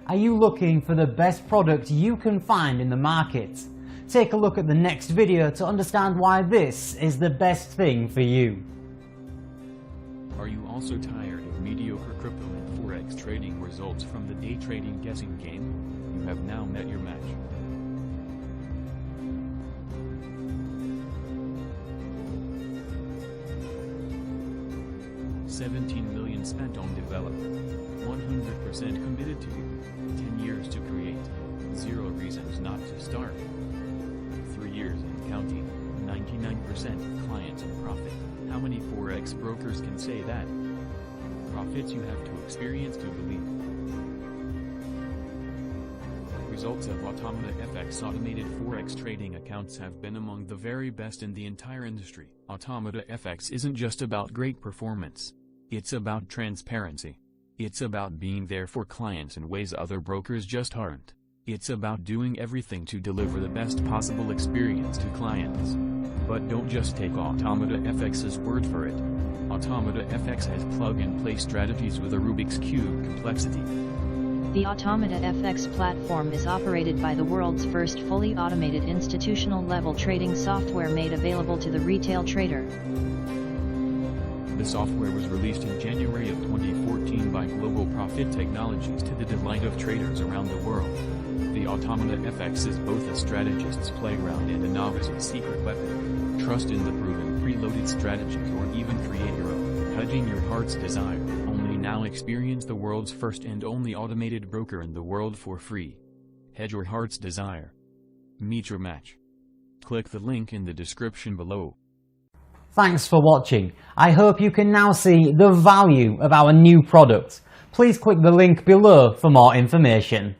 Are you looking for the best product you can find in the market? Take a look at the next video to understand why this is the best thing for you. Are you also tired of mediocre crypto and Forex trading results from the day trading guessing game? You have now met your match. $17 million spent on development, 100% committed to you, 10 years to create, 0 reasons not to start, 3 years and counting, 99% clients and profit. How many Forex brokers can say that? Profits you have to experience to believe. Results of Automata FX automated Forex trading accounts have been among the very best in the entire industry. Automata FX isn't just about great performance. It's about transparency. It's about being there for clients in ways other brokers just aren't. It's about doing everything to deliver the best possible experience to clients. But don't just take Automata FX's word for it. Automata FX has plug-and-play strategies with a Rubik's Cube complexity. The Automata FX platform is operated by the world's first fully automated institutional-level trading software made available to the retail trader. The software was released in January of 2014 by Global Profit Technologies to the delight of traders around the world. The Automata FX is both a strategist's playground and a novice's secret weapon. Trust in the proven preloaded strategies or even create your own, hedging your heart's desire. Only now experience the world's first and only automated broker in the world for free. Hedge your heart's desire. Meet your match. Click the link in the description below. Thanks for watching. I hope you can now see the value of our new product. Please click the link below for more information.